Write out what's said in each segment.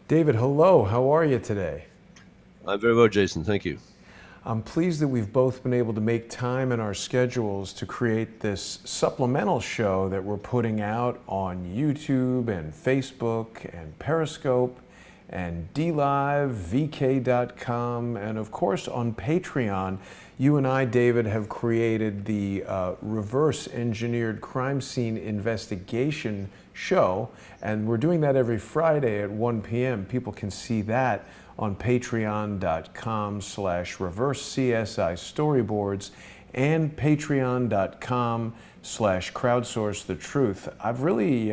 David, hello. How are you today? I'm very well, Jason. Thank you. I'm pleased that we've both been able to make time in our schedules to create this supplemental show that we're putting out on YouTube and Facebook and Periscope and DLive, VK.com, and of course on Patreon. You and I, David, have created the reverse engineered crime scene investigation show, and we're doing that every Friday at 1 p.m. People can see that on patreon.com/reverse-CSI storyboards and patreon.com/crowdsource the truth. I've really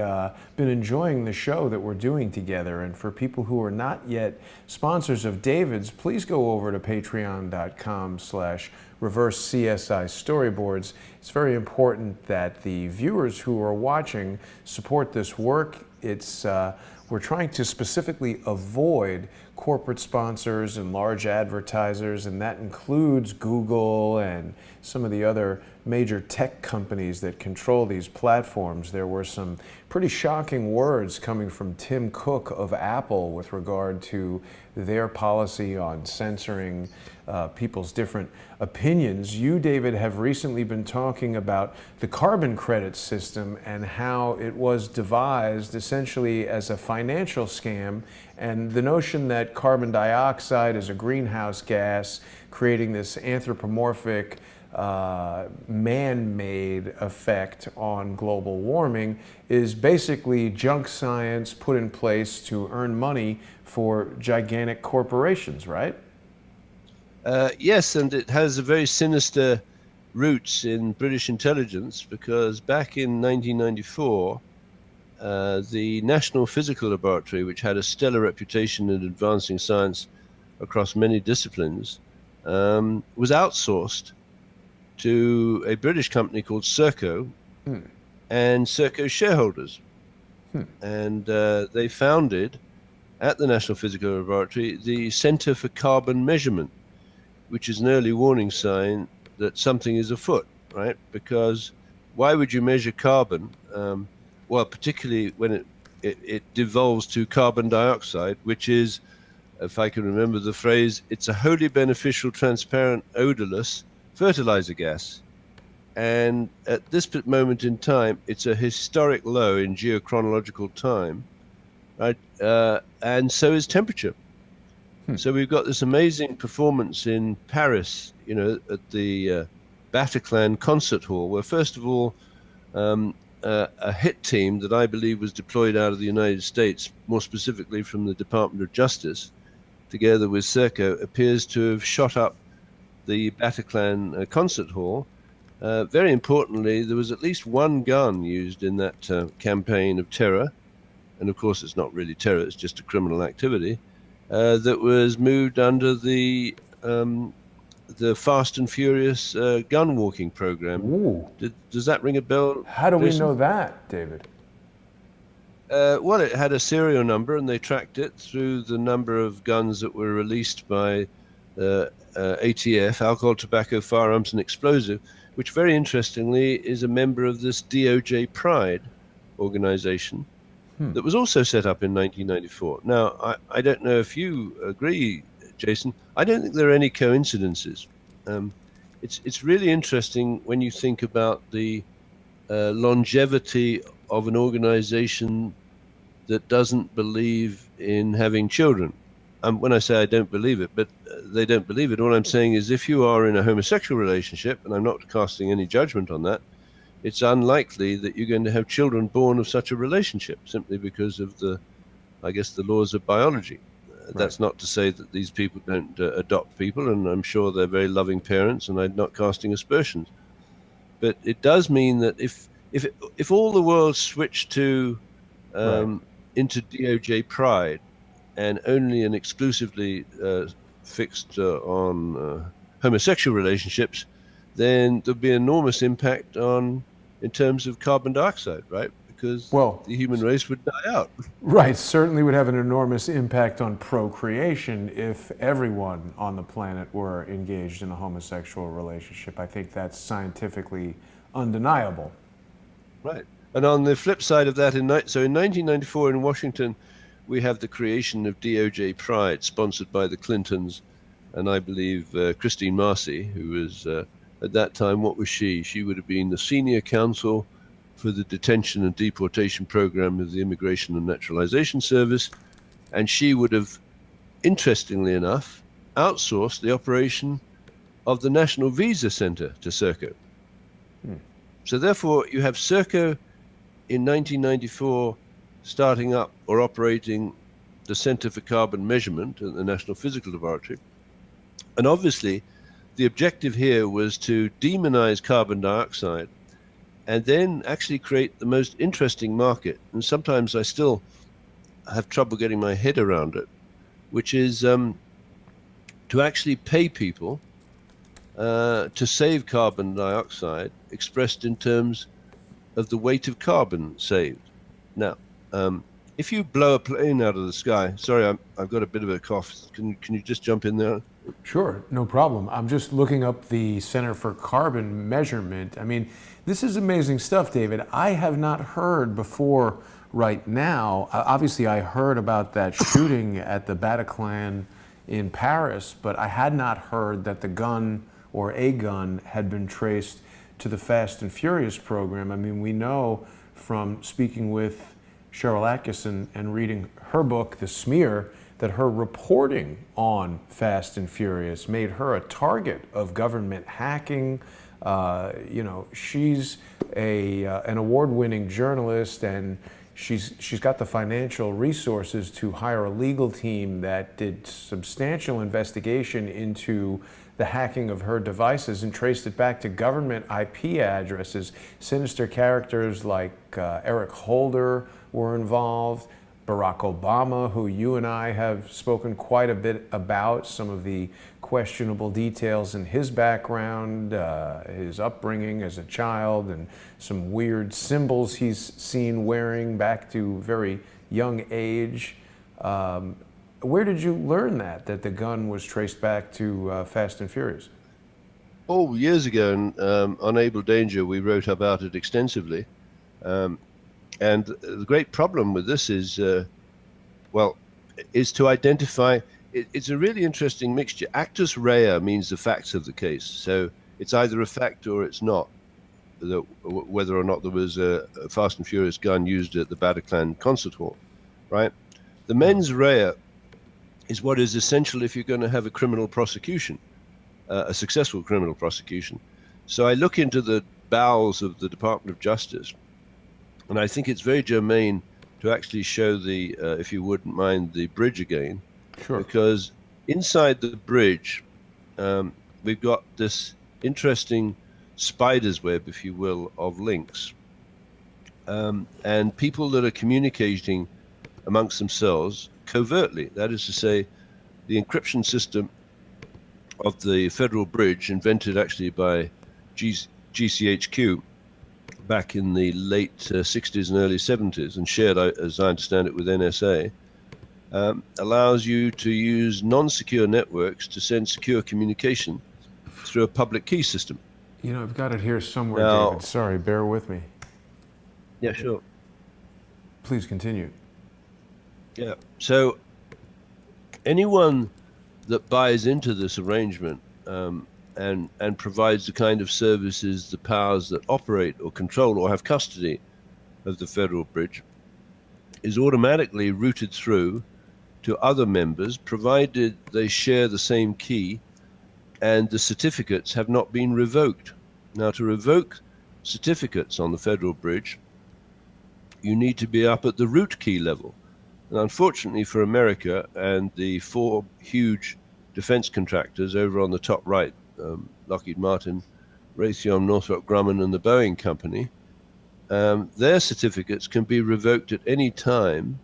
been enjoying the show that we're doing together, and for people who are not yet sponsors of David's, please go over to patreon.com/reverse-CSI storyboards. It's very important that the viewers who are watching support this work. We're trying to specifically avoid corporate sponsors and large advertisers, and that includes Google and some of the other major tech companies that control these platforms. There were some pretty shocking words coming from Tim Cook of Apple with regard to their policy on censoring people's different opinions. You, David, have recently been talking about the carbon credit system and how it was devised essentially as a financial scam, and the notion that carbon dioxide is a greenhouse gas, creating this anthropomorphic man-made effect on global warming is basically junk science put in place to earn money for gigantic corporations, right? Yes, and it has a very sinister roots in British intelligence because back in 1994, the National Physical Laboratory, which had a stellar reputation in advancing science across many disciplines, was outsourced to a British company called SERCO and SERCO shareholders. And they founded at the National Physical Laboratory the Center for Carbon Measurement, which is an early warning sign that something is afoot, right? Because why would you measure carbon? Well, particularly when it devolves to carbon dioxide, which is, if I can remember the phrase, it's a wholly beneficial, transparent, odorless fertilizer gas. And at this moment in time, it's a historic low in geochronological time, right? And so is temperature. So we've got this amazing performance in Paris, at the Bataclan Concert Hall, where first of all, a hit team that I believe was deployed out of the United States, more specifically from the Department of Justice, together with SERCO, appears to have shot up the Bataclan Concert Hall. Very importantly, there was at least one gun used in that campaign of terror. And of course, it's not really terror, it's just a criminal activity. That was moved under the Fast and Furious gun walking program. Ooh. Does that ring a bell, How do we Jason? know that, David? Well, it had a serial number, and they tracked it through the number of guns that were released by ATF, Alcohol, Tobacco, Firearms, and Explosive, which very interestingly is a member of this DOJ Pride organization that was also set up in 1994. Now, I don't know if you agree, Jason. I don't think there are any coincidences. It's really interesting when you think about the longevity of an organization that doesn't believe in having children. When I say I don't believe it, but they don't believe it, all I'm saying is if you are in a homosexual relationship, and I'm not casting any judgment on that, it's unlikely that you're going to have children born of such a relationship simply because of the laws of biology. Right. That's not to say that these people don't adopt people, and I'm sure they're very loving parents, and I'm not casting aspersions. But it does mean that if all the world switched to into DOJ Pride and only and exclusively fixed on homosexual relationships, then there'd be enormous impact in terms of carbon dioxide, right? Because the human race would die out. Right, certainly would have an enormous impact on procreation if everyone on the planet were engaged in a homosexual relationship. I think that's scientifically undeniable. Right. And on the flip side of that, in 1994 in Washington, we have the creation of DOJ Pride, sponsored by the Clintons, and I believe Christine Marcy, who was at that time, what was she? She would have been the senior counsel for the detention and deportation program of the Immigration and Naturalization Service, and she would have, interestingly enough, outsourced the operation of the National Visa Center to SERCO. So therefore, you have SERCO in 1994 starting up or operating the Center for Carbon Measurement at the National Physical Laboratory. And obviously, the objective here was to demonize carbon dioxide and then actually create the most interesting market. And sometimes I still have trouble getting my head around it, which is to actually pay people to save carbon dioxide expressed in terms of the weight of carbon saved. Now, if you blow a plane out of the sky, sorry, I've got a bit of a cough. Can you just jump in there? Sure, no problem. I'm just looking up the Center for Carbon Measurement. I mean, this is amazing stuff, David. I have not heard before right now. Obviously, I heard about that shooting at the Bataclan in Paris, but I had not heard that the gun or a gun had been traced to the Fast and Furious program. I mean, we know from speaking with Cheryl Atkinson and reading her book, The Smear, that her reporting on Fast and Furious made her a target of government hacking. You know, she's an award-winning journalist, and she's got the financial resources to hire a legal team that did substantial investigation into the hacking of her devices and traced it back to government IP addresses. Sinister characters like Eric Holder were involved. Barack Obama, who you and I have spoken quite a bit about, some of the questionable details in his background, his upbringing as a child, and some weird symbols he's seen wearing back to very young age. Where did you learn that the gun was traced back to Fast and Furious? Oh, years ago, on Able Danger, we wrote about it extensively. And the great problem with this is, is to identify, it's a really interesting mixture. Actus rea means the facts of the case. So it's either a fact or it's not, whether or not there was a Fast and Furious gun used at the Bataclan concert hall, right? The mens rea is what is essential if you're going to have a criminal prosecution, a successful criminal prosecution. So I look into the bowels of the Department of Justice, and I think it's very germane to actually show the, if you wouldn't mind, the bridge again. Sure. Because inside the bridge, we've got this interesting spider's web, if you will, of links. And people that are communicating amongst themselves covertly. That is to say, the encryption system of the Federal Bridge, invented actually by GCHQ, back in the late 60s and early 70s, and shared, as I understand it, with NSA, allows you to use non-secure networks to send secure communication through a public key system. You know, I've got it here somewhere, Now, David. Sorry, bear with me. Yeah, sure. Please continue. Yeah. So anyone that buys into this arrangement and provides the kind of services, the powers that operate or control or have custody of the Federal Bridge, is automatically routed through to other members, provided they share the same key and the certificates have not been revoked. Now, to revoke certificates on the Federal Bridge, you need to be up at the root key level. And unfortunately for America and the four huge defense contractors over on the top right, Lockheed Martin, Raytheon, Northrop Grumman, and the Boeing Company, their certificates can be revoked at any time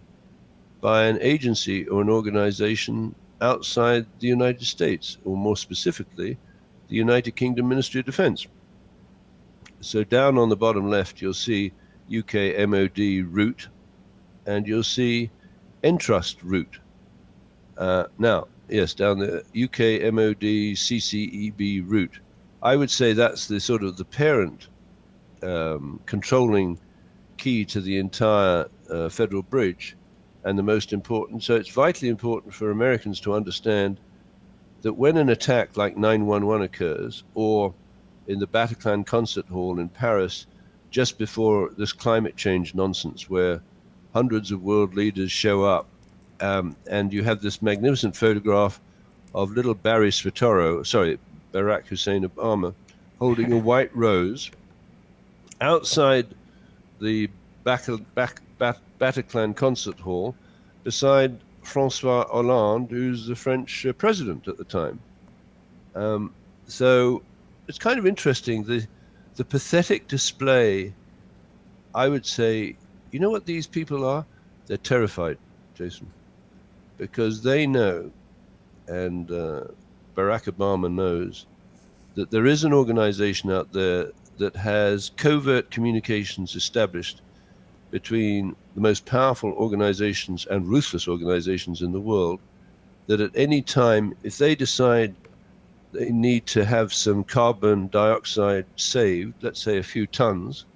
by an agency or an organization outside the United States, or more specifically, the United Kingdom Ministry of Defense. So down on the bottom left, you'll see UK MOD root, and you'll see Entrust root. Now, yes, down the UK MOD CCEB root. I would say that's the sort of the parent controlling key to the entire Federal Bridge. and the most important. So it's vitally important for Americans to understand that when an attack like 9/11 occurs, or in the Bataclan concert hall in Paris, just before this climate change nonsense, where hundreds of world leaders show up, and you have this magnificent photograph of little Barack Hussein Obama, holding a white rose outside the Bataclan concert hall beside Francois Hollande, who's the French president at the time. So it's kind of interesting, the pathetic display. I would say, you know what these people are? They're terrified, Jason, because they know, and Barack Obama knows, that there is an organization out there that has covert communications established between the most powerful organizations and ruthless organizations in the world, that at any time, if they decide they need to have some carbon dioxide saved, let's say a few tons,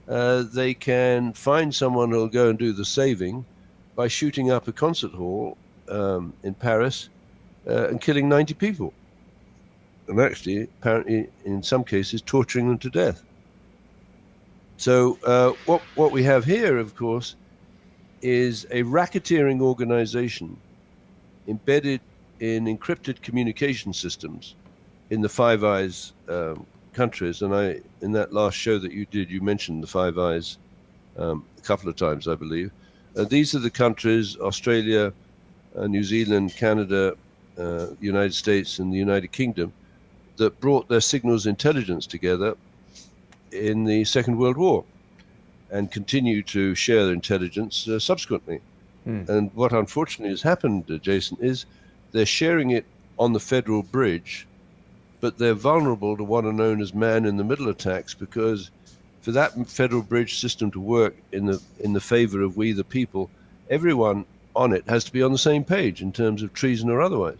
they can find someone who'll go and do the saving by shooting up a concert hall in Paris and killing 90 people. And actually, apparently, in some cases, torturing them to death. So what we have here, of course, is a racketeering organization embedded in encrypted communication systems in the Five Eyes countries. And in that last show that you did, you mentioned the Five Eyes a couple of times, I believe. These are the countries: Australia, New Zealand, Canada, the United States, and the United Kingdom, that brought their signals intelligence together in the Second World War and continue to share their intelligence subsequently. And what unfortunately has happened, Jason, is they're sharing it on the Federal Bridge, but they're vulnerable to what are known as man-in-the-middle attacks, because for that Federal Bridge system to work in the favor of we the people, everyone on it has to be on the same page in terms of treason or otherwise.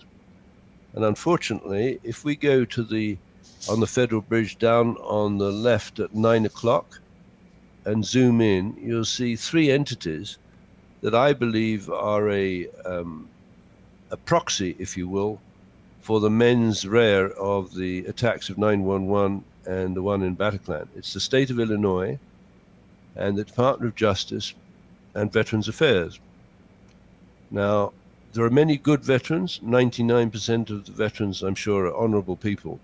And unfortunately, if we go to on the Federal Bridge down on the left at 9 o'clock and zoom in, you'll see three entities that I believe are a proxy, if you will, for the mens rea of the attacks of 9/11 and the one in Bataclan. It's the state of Illinois and the Department of Justice and Veterans Affairs. Now, there are many good veterans. 99% of the veterans, I'm sure, are honorable people.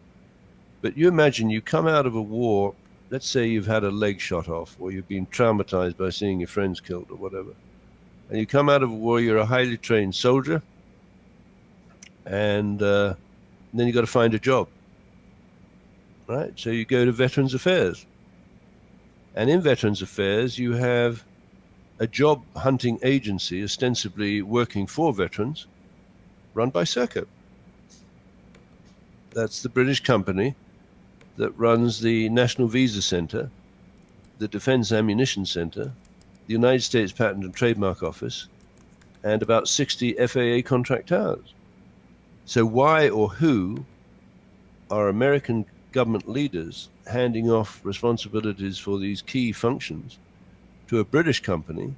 But you imagine you come out of a war, let's say you've had a leg shot off, or you've been traumatized by seeing your friends killed or whatever. And you come out of a war, you're a highly trained soldier, and then you got to find a job, right? So you go to Veterans Affairs. And in Veterans Affairs, you have a job hunting agency ostensibly working for veterans, run by SERCO. That's the British company that runs the National Visa Center, the Defense Ammunition Center, the United States Patent and Trademark Office, and about 60 FAA contract towers. So why or who are American government leaders handing off responsibilities for these key functions to a British company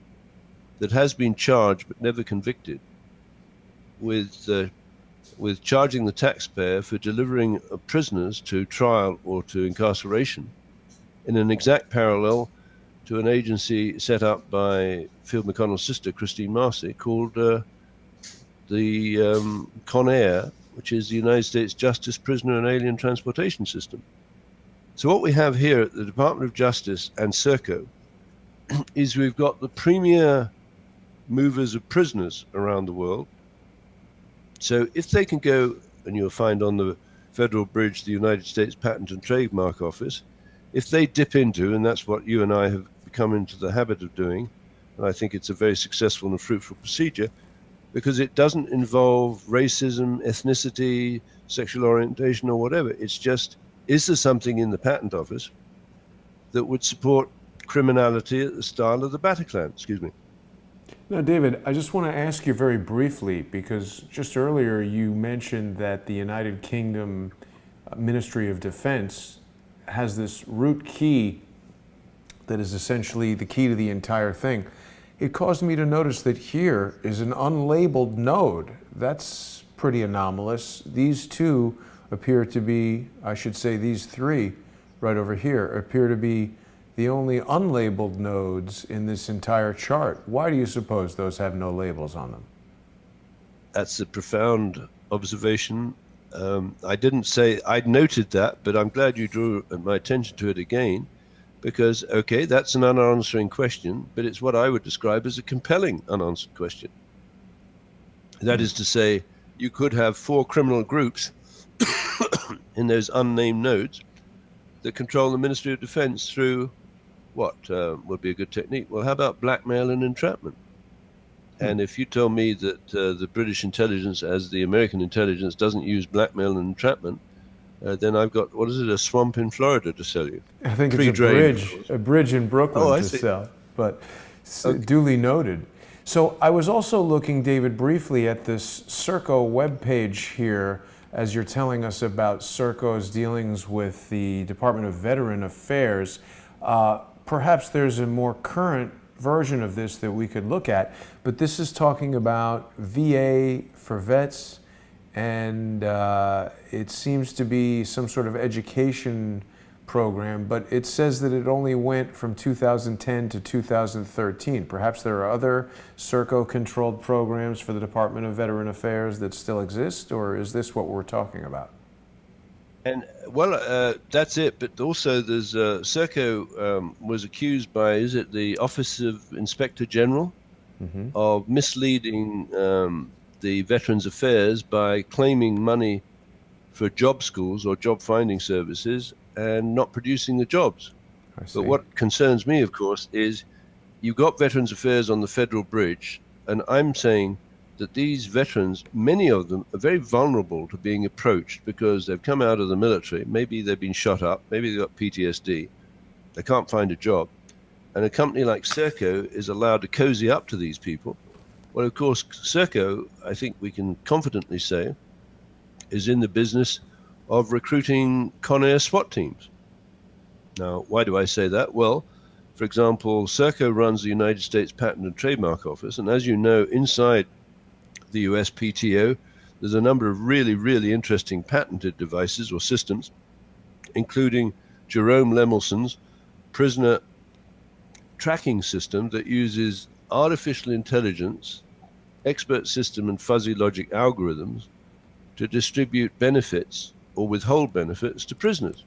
that has been charged but never convicted with charging the taxpayer for delivering prisoners to trial or to incarceration, in an exact parallel to an agency set up by Field McConnell's sister, Christine Marcy, called the CONAIR, which is the United States Justice Prisoner and Alien Transportation System. So what we have here at the Department of Justice and SERCO is we've got the premier movers of prisoners around the world. So if they can go, and you'll find on the Federal Bridge the United States Patent and Trademark Office, if they dip into, and that's what you and I have become into the habit of doing, and I think it's a very successful and fruitful procedure, because it doesn't involve racism, ethnicity, sexual orientation, or whatever. It's just, is there something in the patent office that would support criminality at the style of the Bataclan? Excuse me. Now, David, I just want to ask you very briefly, because just earlier you mentioned that the United Kingdom Ministry of Defense has this root key that is essentially the key to the entire thing. it caused me to notice that here is an unlabeled node. That's pretty anomalous. These two appear to be, I should say these three right over here, appear to be the only unlabeled nodes in this entire chart. Why do you suppose those have no labels on them? That's a profound observation. I didn't say I'd noted that, but I'm glad you drew my attention to it again, because, okay, that's an unanswering question, but it's what I would describe as a compelling unanswered question. That is to say, you could have 4 criminal groups in those unnamed nodes that control the Ministry of Defense through what would be a good technique? Well, how about blackmail and entrapment? And if you tell me that the British intelligence, as the American intelligence, doesn't use blackmail and entrapment, then I've got, what is it, a swamp in Florida to sell you? I think it's a bridge in Brooklyn to sell, but duly noted. So I was also looking, David, briefly at this SERCO webpage here, as you're telling us about SERCO's dealings with the Department of Veteran Affairs. Perhaps there's a more current version of this that we could look at, but this is talking about VA for vets, and it seems to be some sort of education program, but it says that it only went from 2010 to 2013. Perhaps there are other SERCO-controlled programs for the Department of Veteran Affairs that still exist, or is this what we're talking about? And well, that's it. But also, there's SERCO was accused by, is it the Office of Inspector General, of misleading the Veterans Affairs by claiming money for job schools or job finding services and not producing the jobs. But what concerns me, of course, is you've got Veterans Affairs on the Federal Bridge, and I'm saying that these veterans, many of them, are very vulnerable to being approached because they've come out of the military. Maybe they've been shot up. Maybe they've got PTSD. They can't find a job. And a company like SERCO is allowed to cozy up to these people. Well, of course, SERCO, I think we can confidently say, is in the business of recruiting Con Air SWAT teams. Now, why do I say that? Well, for example, SERCO runs the United States Patent and Trademark Office. And as you know, inside the USPTO, there's a number of really, really interesting patented devices or systems, including Jerome Lemelson's prisoner tracking system that uses artificial intelligence, expert system, and fuzzy logic algorithms to distribute benefits or withhold benefits to prisoners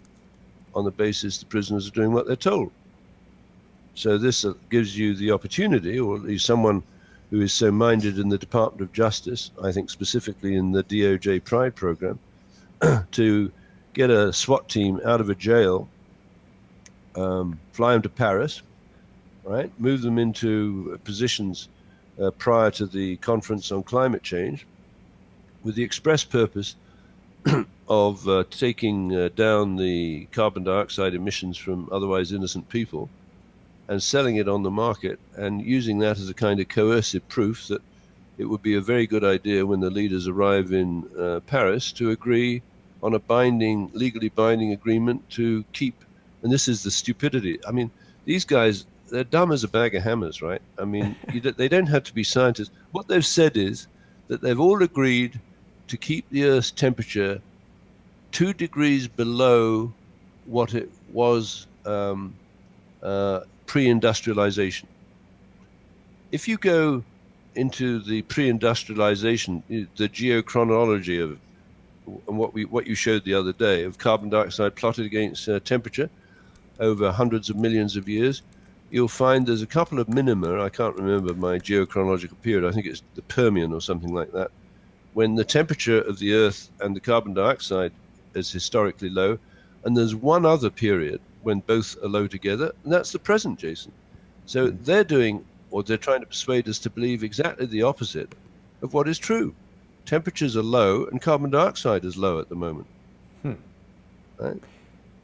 on the basis the prisoners are doing what they're told. So this gives you the opportunity, or at least someone who is so minded in the Department of Justice, I think specifically in the DOJ Pride program, to get a SWAT team out of a jail, fly them to Paris, right? Move them into positions prior to the conference on climate change, with the express purpose of taking down the carbon dioxide emissions from otherwise innocent people and selling it on the market and using that as a kind of coercive proof that it would be a very good idea when the leaders arrive in Paris to agree on a binding, legally binding agreement to keep, and this is the stupidity. I mean, these guys, they're dumb as a bag of hammers, right? I mean, they don't have to be scientists. What they've said is that they've all agreed to keep the Earth's temperature 2 degrees below what it was pre-industrialization. If you go into the pre-industrialization, the geochronology of what you showed the other day of carbon dioxide plotted against temperature over hundreds of millions of years, you'll find there's a couple of minima. I can't remember my geochronological period. I think it's the Permian or something like that, when the temperature of the Earth and the carbon dioxide is historically low. And there's one other period when both are low together, and that's the present, Jason. So they're doing, or they're trying to persuade us to believe exactly the opposite of what is true. Temperatures are low and carbon dioxide is low at the moment. Right?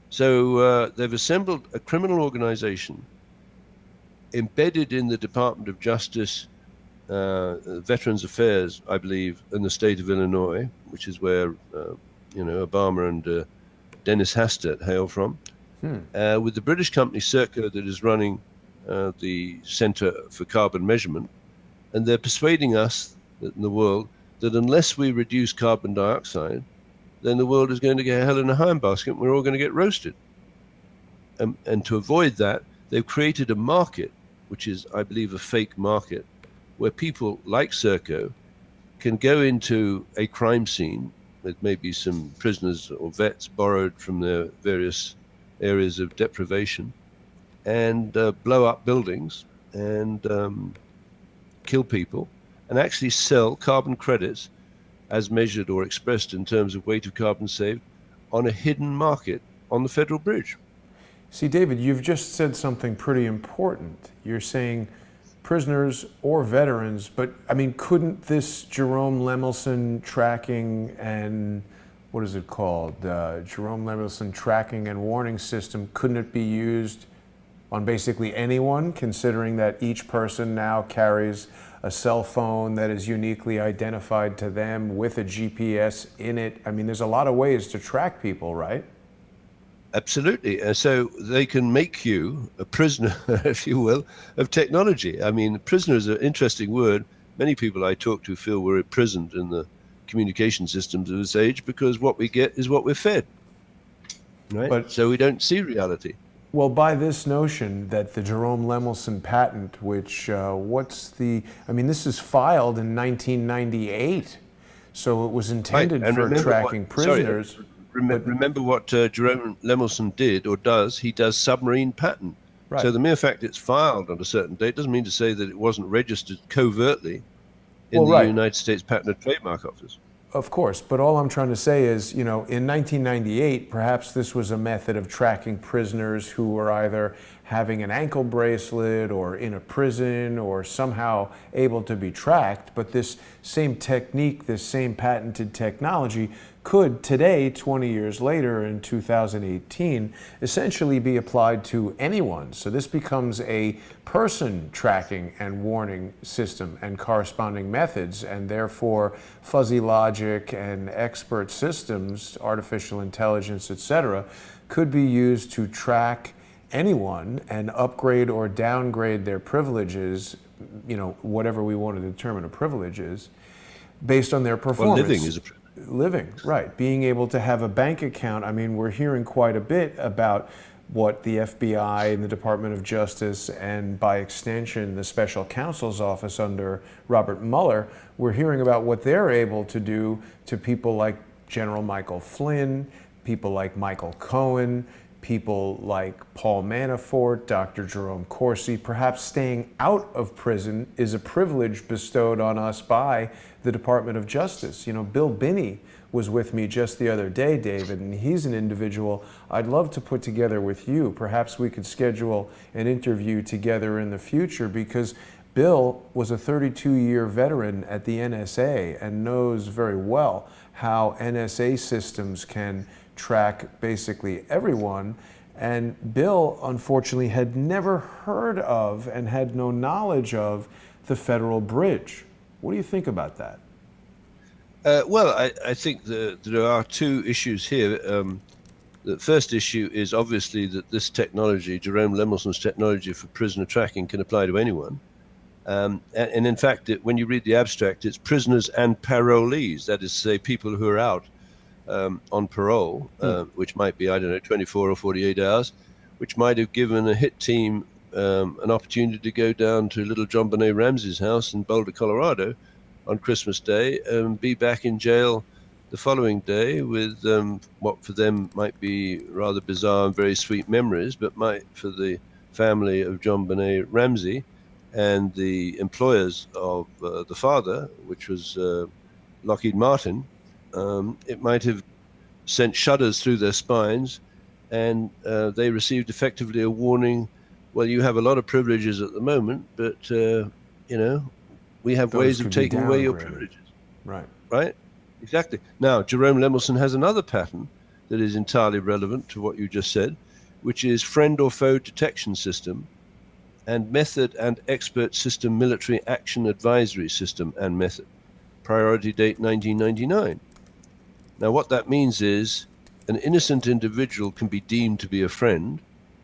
So they've assembled a criminal organization embedded in the Department of Justice, Veterans Affairs, I believe, in the state of Illinois, which is where Obama and Dennis Hastert hail from, with the British company SERCO that is running the Center for Carbon Measurement, and they're persuading us in the world that unless we reduce carbon dioxide, then the world is going to get hell in a handbasket and we're all going to get roasted. And to avoid that, they've created a market, which is, I believe, a fake market, where people like SERCO can go into a crime scene with maybe some prisoners or vets borrowed from their various areas of deprivation and blow up buildings and kill people and actually sell carbon credits as measured or expressed in terms of weight of carbon saved on a hidden market on the Federal Bridge. See, David, you've just said something pretty important. You're saying prisoners or veterans, but I mean, couldn't this Jerome Lemelson tracking and what is it called? Jerome Lemelson tracking and warning system, couldn't it be used on basically anyone, considering that each person now carries a cell phone that is uniquely identified to them with a GPS in it? I mean, there's a lot of ways to track people, right? Absolutely. So they can make you a prisoner, if you will, of technology. I mean, prisoner is an interesting word. Many people I talk to feel we're imprisoned in the communication systems of this age because what we get is what we're fed, right? So we don't see reality. Well, by this notion that the Jerome Lemelson patent, which this is filed in 1998, so it was intended for tracking prisoners. Remember what Jerome Lemelson did or does? He does submarine patent. Right. So the mere fact it's filed on a certain date doesn't mean to say that it wasn't registered covertly in the United States Patent and Trademark Office. Of course, but all I'm trying to say is, in 1998, perhaps this was a method of tracking prisoners who were either having an ankle bracelet or in a prison or somehow able to be tracked. But this same technique, this same patented technology could today, 20 years later in 2018, essentially be applied to anyone. So this becomes a person tracking and warning system and corresponding methods, and therefore fuzzy logic and expert systems, artificial intelligence, etc., could be used to track anyone and upgrade or downgrade their privileges, whatever we want to determine a privilege is, based on their performance. Well, living is a privilege. Living, right. Being able to have a bank account. I mean, we're hearing quite a bit about what the FBI and the Department of Justice, and by extension, the Special Counsel's Office under Robert Mueller, we're hearing about what they're able to do to people like General Michael Flynn, people like Michael Cohen, people like Paul Manafort, Dr. Jerome Corsi. Perhaps staying out of prison is a privilege bestowed on us by the Department of Justice. Bill Binney was with me just the other day, David, and he's an individual I'd love to put together with you. Perhaps we could schedule an interview together in the future, because Bill was a 32-year veteran at the NSA and knows very well how NSA systems can track basically everyone. And Bill, unfortunately, had never heard of and had no knowledge of the Federal Bridge. What do you think about that? Well, I think that there are two issues here. The first issue is obviously that this technology, Jerome Lemelson's technology for prisoner tracking, can apply to anyone. And in fact, when you read the abstract, it's prisoners and parolees, that is to say, people who are out on parole, which might be, 24 or 48 hours, which might have given a hit team an opportunity to go down to little John Benet Ramsey's house in Boulder, Colorado on Christmas Day and be back in jail the following day with what for them might be rather bizarre and very sweet memories, but might for the family of John Benet Ramsey and the employers of the father, which was Lockheed Martin, it might have sent shudders through their spines, and they received effectively a warning. Well, you have a lot of privileges at the moment, but we have ways of taking away your privileges. Right. Right? Exactly. Now, Jerome Lemelson has another patent that is entirely relevant to what you just said, which is friend or foe detection system and method and expert system military action advisory system and method. Priority date 1999. Now, what that means is an innocent individual can be deemed to be a friend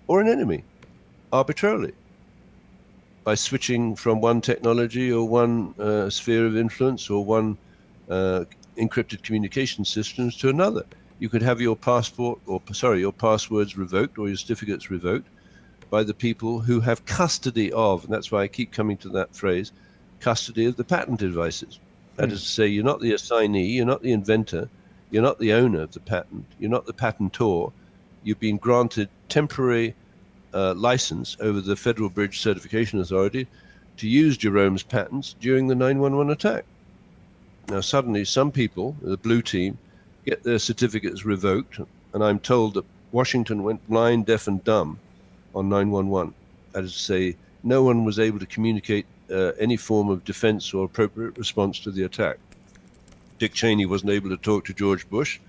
or an enemy arbitrarily. by switching from one technology or one sphere of influence or one encrypted communication systems to another. You could have your passport, or sorry, your passwords revoked or your certificates revoked by the people who have custody of, and that's why I keep coming to that phrase, custody of the patent devices. That is to say, you're not the assignee, you're not the inventor, you're not the owner of the patent, you're not the patentor. You've been granted temporary license over the Federal Bridge Certification Authority to use Jerome's patents during the 9/11 attack. Now, suddenly, some people, the blue team, get their certificates revoked, and I'm told that Washington went blind, deaf, and dumb on 9/11. That is to say, no one was able to communicate any form of defense or appropriate response to the attack. Dick Cheney wasn't able to talk to George Bush,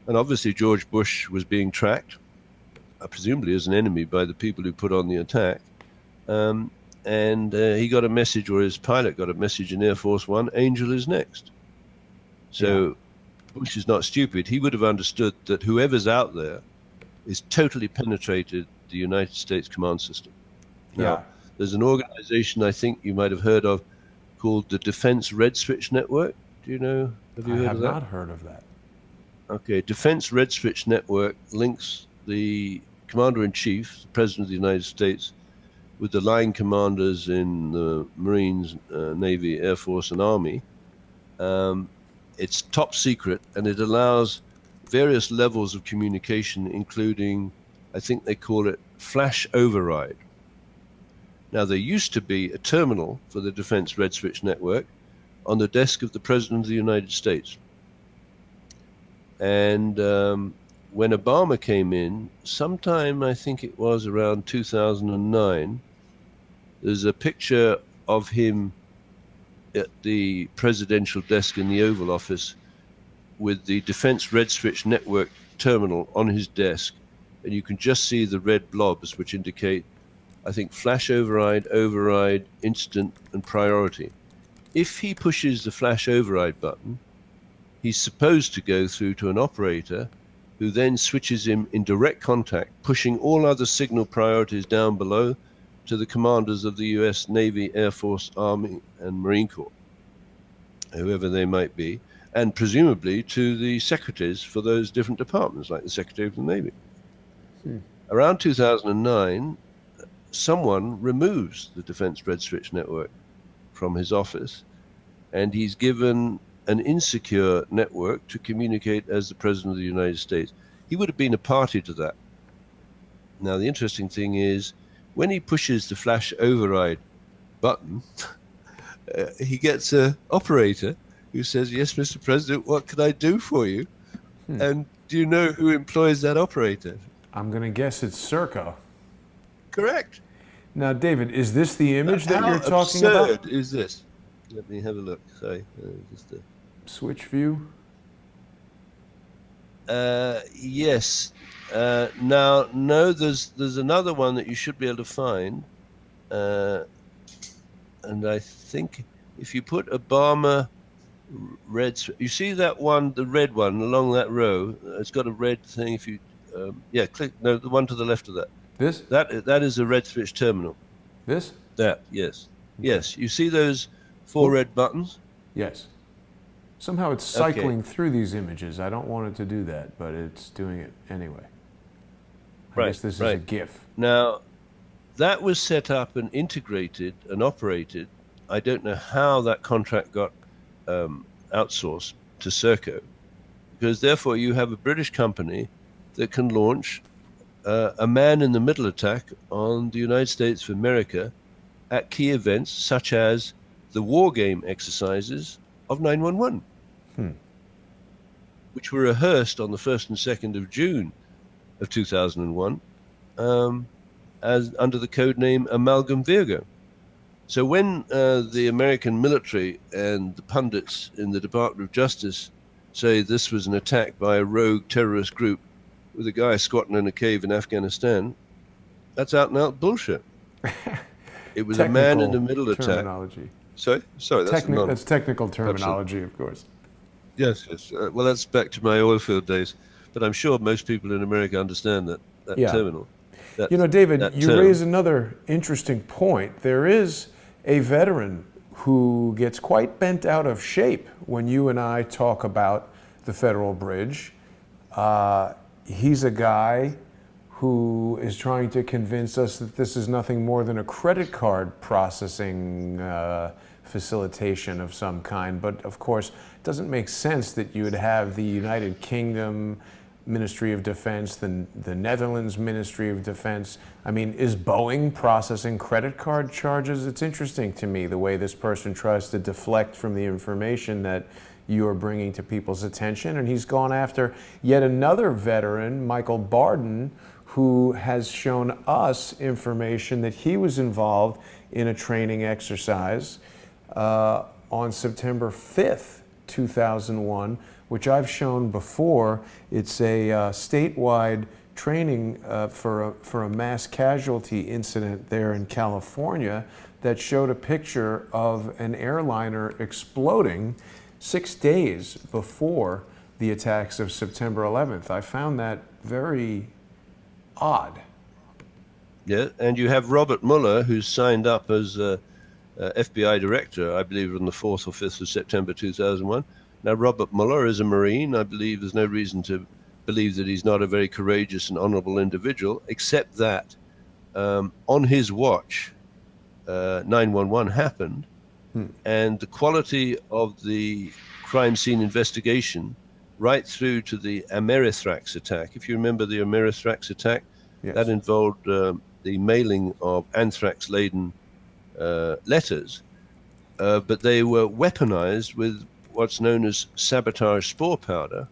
and obviously George Bush was being tracked, presumably as an enemy, by the people who put on the attack. And he got a message, or his pilot got a message in Air Force One, Angel is next. So Bush is not stupid. He would have understood that whoever's out there is totally penetrated the United States command system. Now, there's an organization I think you might have heard of called the Defense Red Switch Network. Do you know? Have you heard of that? I have not heard of that. Okay, Defense Red Switch Network links the Commander-in-Chief, the President of the United States, with the line commanders in the Marines, Navy, Air Force, and Army. It's top secret, and it allows various levels of communication, including, I think they call it flash override. Now, there used to be a terminal for the Defense Red Switch Network on the desk of the President of the United States. And when Obama came in, sometime, I think it was around 2009, there's a picture of him at the presidential desk in the Oval Office with the Defense Red Switch Network terminal on his desk. And you can just see the red blobs, which indicate, I think, flash override, incident, and priority. If he pushes the flash override button, he's supposed to go through to an operator who then switches him in direct contact, pushing all other signal priorities down below to the commanders of the US Navy, Air Force, Army, and Marine Corps, whoever they might be, and presumably to the secretaries for those different departments, like the Secretary of the Navy. Around 2009, someone removes the Defense Red Switch Network from his office, and he's given an insecure network to communicate as the President of the United States. He would have been a party to that. Now, the interesting thing is, when he pushes the flash override button, he gets an operator who says, "Yes, Mr. President, what can I do for you?" And do you know who employs that operator? I'm going to guess it's SERCO. Correct. Now, David, is this the image that you're talking How about? absurd is this? Let me have a look. Sorry. Switch view? Yes. Now, no, there's another one that you should be able to find. And I think if you put Obama red, you see that one, the red one along that row, it's got a red thing. If you, click, no, the one to the left of that. This? That is a red switch terminal. This? That, yes. Yes, you see those four red buttons? Yes. Somehow it's cycling through these images. I don't want it to do that, but it's doing it anyway. I guess this is a GIF. Now, that was set up and integrated and operated. I don't know how that contract got outsourced to SERCO, because therefore you have a British company that can launch a man-in-the-middle attack on the United States of America at key events such as the war game exercises of 9/11, which were rehearsed on the 1st and 2nd of June of 2001 as under the code name Amalgam Virgo. So when the American military and the pundits in the Department of Justice say this was an attack by a rogue terrorist group with a guy squatting in a cave in Afghanistan, that's out and out bullshit. It was a man-in-the-middle attack. Sorry, that's technical terminology, of course. Yes. Well, that's back to my oil field days, but I'm sure most people in America understand that terminal. You know, David, you raise another interesting point. There is a veteran who gets quite bent out of shape when you and I talk about the Federal Bridge. He's a guy who is trying to convince us that this is nothing more than a credit card processing facilitation of some kind. But of course, it doesn't make sense that you would have the United Kingdom Ministry of Defense, the Netherlands Ministry of Defense. I mean, is Boeing processing credit card charges? It's interesting to me the way this person tries to deflect from the information that you are bringing to people's attention. And he's gone after yet another veteran, Michael Barden, who has shown us information that he was involved in a training exercise on September 5th, 2001, which I've shown before. It's a statewide training for a mass casualty incident there in California that showed a picture of an airliner exploding 6 days before the attacks of September 11th. I found that very odd. Yeah, and you have Robert Mueller, who's signed up as FBI director, I believe, on the 4th or 5th of September 2001. Now, Robert Mueller is a Marine. I believe there's no reason to believe that he's not a very courageous and honorable individual, except that on his watch, 9/11 happened, and the quality of the crime scene investigation right through to the Amerithrax attack. If you remember the Amerithrax attack, yes, that involved the mailing of anthrax-laden letters, but they were weaponized with what's known as sabotage spore powder,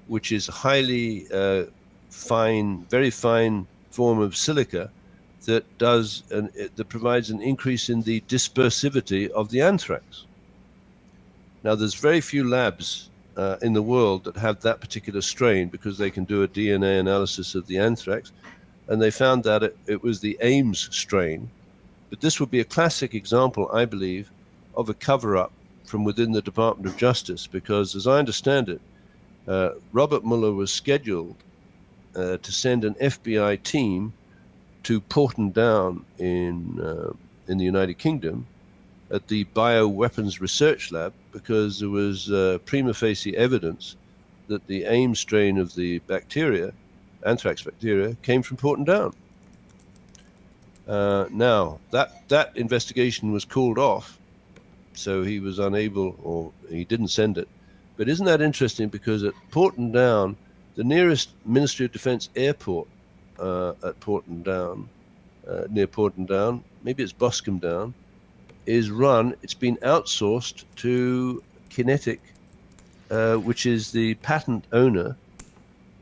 which is highly fine, very fine form of silica that provides an increase in the dispersivity of the anthrax. Now, there's very few labs in the world that have that particular strain because they can do a DNA analysis of the anthrax, and they found that it was the Ames strain. But this would be a classic example, I believe, of a cover-up from within the Department of Justice, because as I understand it, Robert Mueller was scheduled to send an FBI team to Porton Down in the United Kingdom at the Bioweapons Research Lab, because there was prima facie evidence that the Ames strain of the bacteria, anthrax bacteria, came from Porton Down. Now, that investigation was called off, so he was unable, or he didn't send it. But isn't that interesting? Because at Porton Down, the nearest Ministry of Defense airport at Porton Down, near Porton Down, maybe it's Boscombe Down, it's been outsourced to Kinetic, which is the patent owner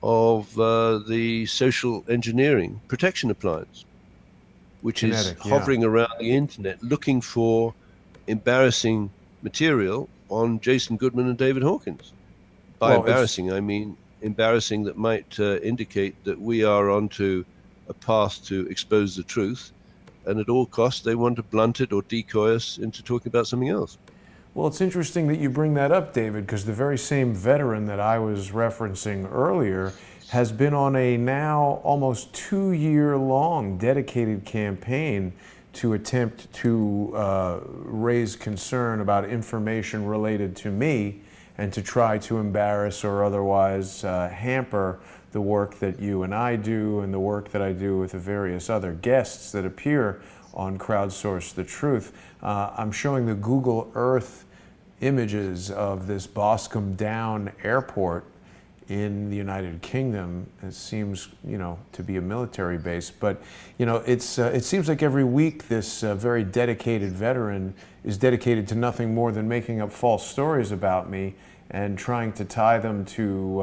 of the social engineering protection appliance, which Kinetic, is hovering around the internet looking for embarrassing material on Jason Goodman and David Hawkins. By embarrassing, I mean embarrassing that might indicate that we are onto a path to expose the truth, and at all costs they want to blunt it or decoy us into talking about something else. Well, it's interesting that you bring that up, David, because the very same veteran that I was referencing earlier has been on a now almost 2-year-long dedicated campaign to attempt to raise concern about information related to me and to try to embarrass or otherwise hamper the work that you and I do and the work that I do with the various other guests that appear on Crowdsource the Truth. I'm showing the Google Earth images of this Boscombe Down airport in the United Kingdom. It seems, to be a military base, but it seems like every week this very dedicated veteran is dedicated to nothing more than making up false stories about me and trying to tie them to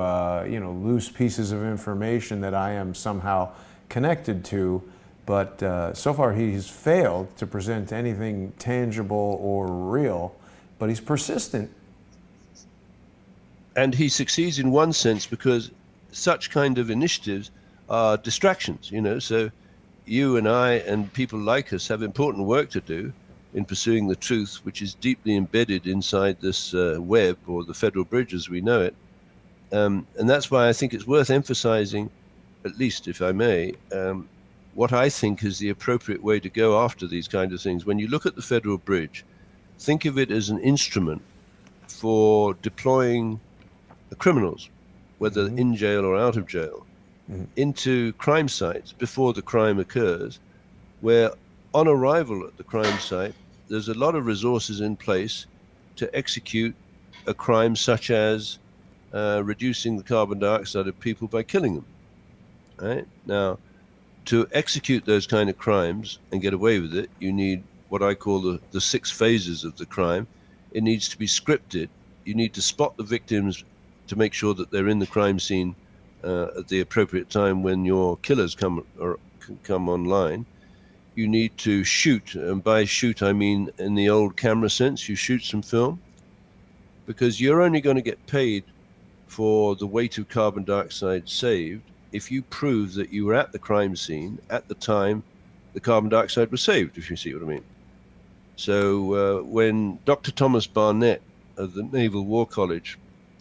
loose pieces of information that I am somehow connected to. But so far he's failed to present anything tangible or real, but he's persistent. And he succeeds in one sense because such kind of initiatives are distractions, so you and I and people like us have important work to do in pursuing the truth, which is deeply embedded inside this web, or the Federal Bridge as we know it. And that's why I think it's worth emphasizing, at least if I may, what I think is the appropriate way to go after these kind of things. When you look at the Federal Bridge, think of it as an instrument for deploying the criminals, whether in jail or out of jail, into crime sites before the crime occurs, where on arrival at the crime site, there's a lot of resources in place to execute a crime such as reducing the carbon dioxide of people by killing them. Right? Now, to execute those kind of crimes and get away with it, you need what I call the 6 phases of the crime. It needs to be scripted. You need to spot the victims to make sure that they're in the crime scene at the appropriate time when your killers come online. You need to shoot, and by shoot I mean in the old camera sense, you shoot some film, because you're only going to get paid for the weight of carbon dioxide saved if you prove that you were at the crime scene at the time the carbon dioxide was saved, if you see what I mean. So when Dr. Thomas Barnett of the Naval War College,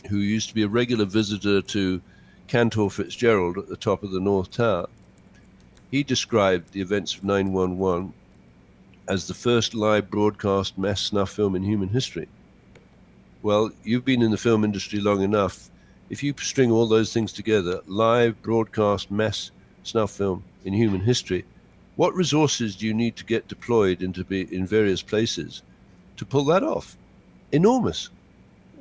who used to be a regular visitor to Cantor Fitzgerald at the top of the North Tower, he described the events of 9/11 as the first live broadcast mass snuff film in human history. Well, you've been in the film industry long enough. If you string all those things together, live broadcast mass snuff film in human history, what resources do you need to get deployed in various places to pull that off? Enormous,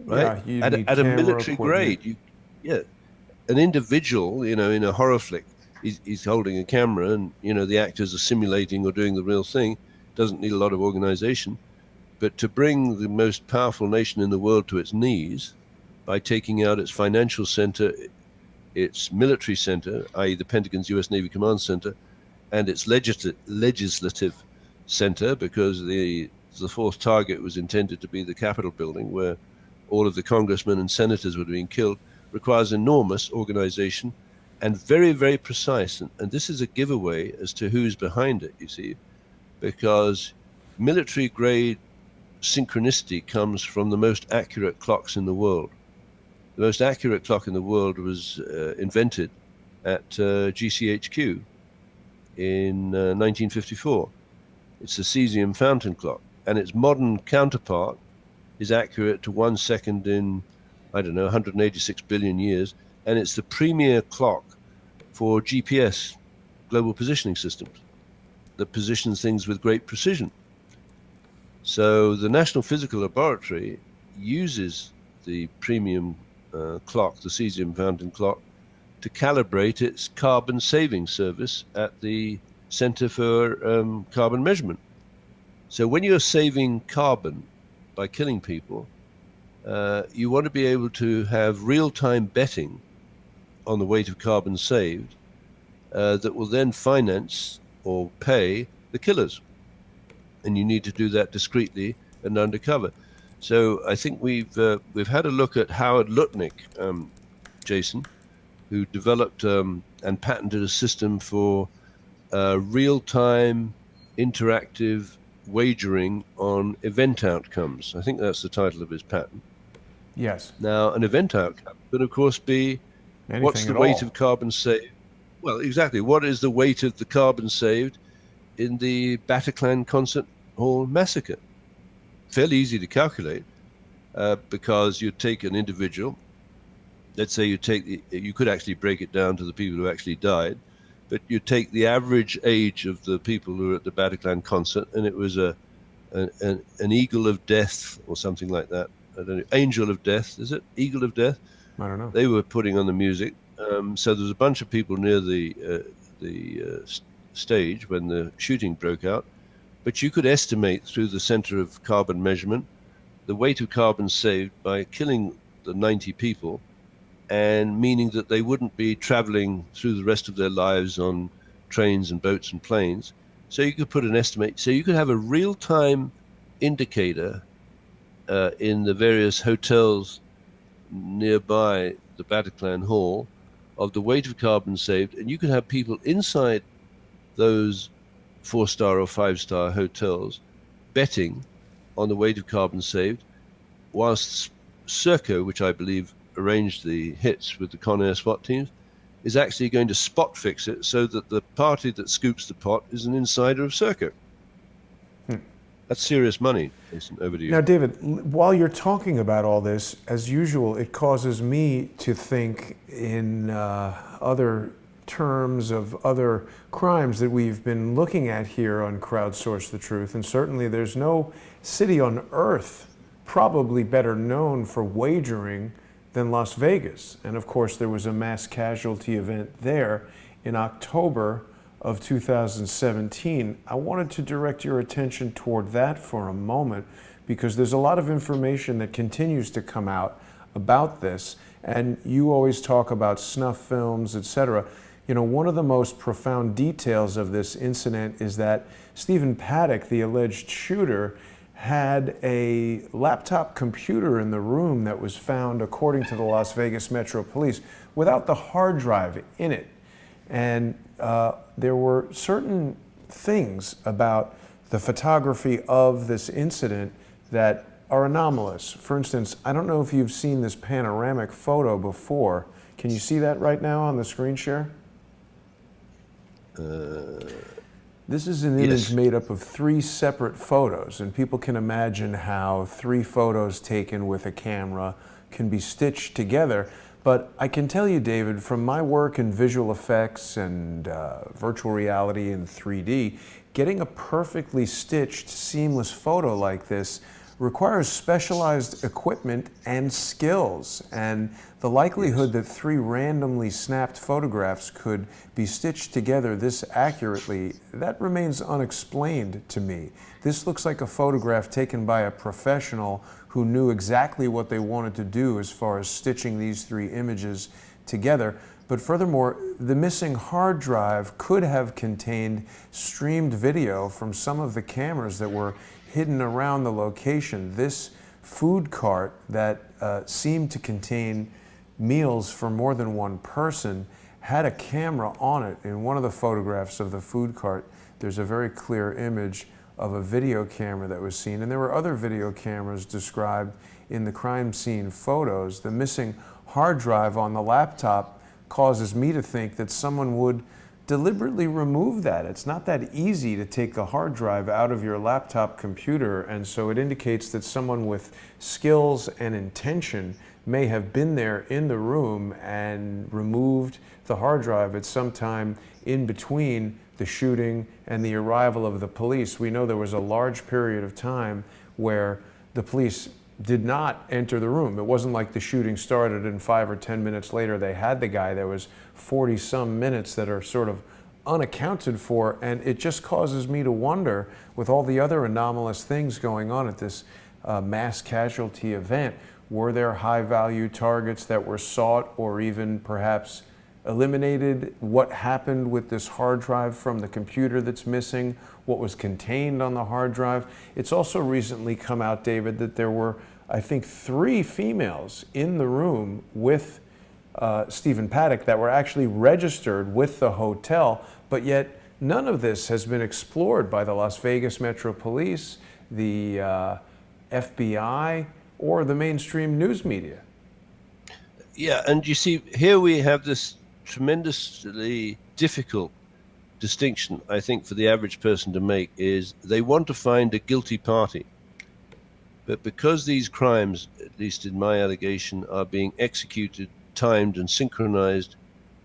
right? Yeah, At a military grade, an individual, in a horror flick, he's holding a camera, and the actors are simulating or doing the real thing. Doesn't need a lot of organization. But to bring the most powerful nation in the world to its knees by taking out its financial center, its military center, i.e. the Pentagon's U.S. Navy Command Center, and its legislative center, because the fourth target was intended to be the Capitol building, where all of the congressmen and senators were being killed, requires enormous organization and very, very precise. And this is a giveaway as to who's behind it, you see, because military-grade synchronicity comes from the most accurate clocks in the world. The most accurate clock in the world was invented at GCHQ in 1954. It's the cesium fountain clock, and its modern counterpart is accurate to 1 second in, 186 billion years, and it's the premier clock for GPS, global positioning systems, that positions things with great precision. So the National Physical Laboratory uses the premium clock, the cesium fountain clock, to calibrate its carbon saving service at the Center for Carbon Measurement. So when you're saving carbon by killing people, you want to be able to have real-time betting on the weight of carbon saved that will then finance or pay the killers. And you need to do that discreetly and undercover. So I think we've had a look at Howard Lutnick, Jason, who developed and patented a system for real-time interactive wagering on event outcomes. I think that's the title of his patent. Yes. Now, an event outcome could, of course, be what's the weight of carbon saved? Well, exactly. What is the weight of the carbon saved in the Bataclan Concert Hall massacre? Fairly easy to calculate because you take an individual. Let's say you could actually break it down to the people who actually died, but you take the average age of the people who were at the Bataclan concert, and it was an eagle of death or something like that. I don't know, angel of death, is it? Eagle of death? I don't know. They were putting on the music. So there was a bunch of people near the stage when the shooting broke out. But you could estimate through the Center of Carbon Measurement the weight of carbon saved by killing the 90 people, and meaning that they wouldn't be traveling through the rest of their lives on trains and boats and planes. So you could put an estimate. So you could have a real-time indicator in the various hotels nearby the Bataclan Hall of the weight of carbon saved, and you could have people inside those 4-star or 5-star hotels betting on the weight of carbon saved, whilst SERCO, which I believe arranged the hits with the Con Air SWAT teams, is actually going to spot fix it so that the party that scoops the pot is an insider of SERCO. That's serious money. Jason, over to you. Now, David, while you're talking about all this, as usual, it causes me to think in other terms of other crimes that we've been looking at here on Crowdsource the Truth. And certainly there's no city on earth probably better known for wagering than Las Vegas. And of course, there was a mass casualty event there in October of 2017. I wanted to direct your attention toward that for a moment because there's a lot of information that continues to come out about this, and you always talk about snuff films, etc. You know, one of the most profound details of this incident is that Stephen Paddock, the alleged shooter, had a laptop computer in the room that was found, according to the Las Vegas Metro Police, without the hard drive in it. And there were certain things about the photography of this incident that are anomalous. For instance, I don't know if you've seen this panoramic photo before. Can you see that right now on the screen share? This is an image made up of 3 separate photos, and people can imagine how 3 photos taken with a camera can be stitched together. But I can tell you, David, from my work in visual effects and virtual reality and 3D, getting a perfectly stitched, seamless photo like this requires specialized equipment and skills. And the likelihood that 3 randomly snapped photographs could be stitched together this accurately, that remains unexplained to me. This looks like a photograph taken by a professional who knew exactly what they wanted to do as far as stitching these 3 images together. But furthermore, the missing hard drive could have contained streamed video from some of the cameras that were hidden around the location. This food cart that seemed to contain meals for more than one person had a camera on it. In one of the photographs of the food cart, there's a very clear image of a video camera that was seen, and there were other video cameras described in the crime scene photos. The missing hard drive on the laptop causes me to think that someone would deliberately remove that. It's not that easy to take a hard drive out of your laptop computer, and so it indicates that someone with skills and intention may have been there in the room and removed the hard drive at some time in between the shooting and the arrival of the police. We know there was a large period of time where the police did not enter the room. It wasn't like the shooting started and 5 or 10 minutes later they had the guy. There was 40-some minutes that are sort of unaccounted for, and it just causes me to wonder, with all the other anomalous things going on at this mass casualty event, were there high-value targets that were sought or even perhaps eliminated? What happened with this hard drive from the computer that's missing? What was contained on the hard drive? It's also recently come out, David, that there were, I think, 3 females in the room with Stephen Paddock that were actually registered with the hotel, but yet none of this has been explored by the Las Vegas Metro Police, the FBI, or the mainstream news media. Yeah, and you see, here we have this tremendously difficult distinction, I think, for the average person to make, is they want to find a guilty party. But because these crimes, at least in my allegation, are being executed, timed and synchronized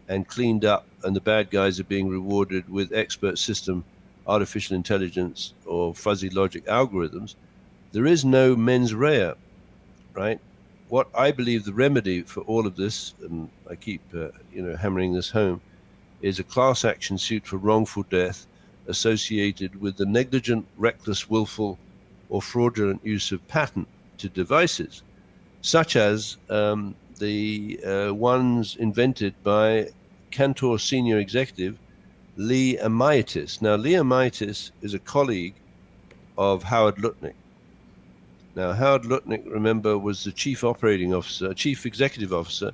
and cleaned up, and the bad guys are being rewarded with expert system, artificial intelligence, or fuzzy logic algorithms, there is no mens rea, right? What I believe the remedy for all of this, and I keep hammering this home, is a class action suit for wrongful death associated with the negligent, reckless, willful, or fraudulent use of patented devices, such as the ones invented by Cantor senior executive Lee Amaitis. Now, Lee Amaitis is a colleague of Howard Lutnick. Now, Howard Lutnick, remember, was the chief executive officer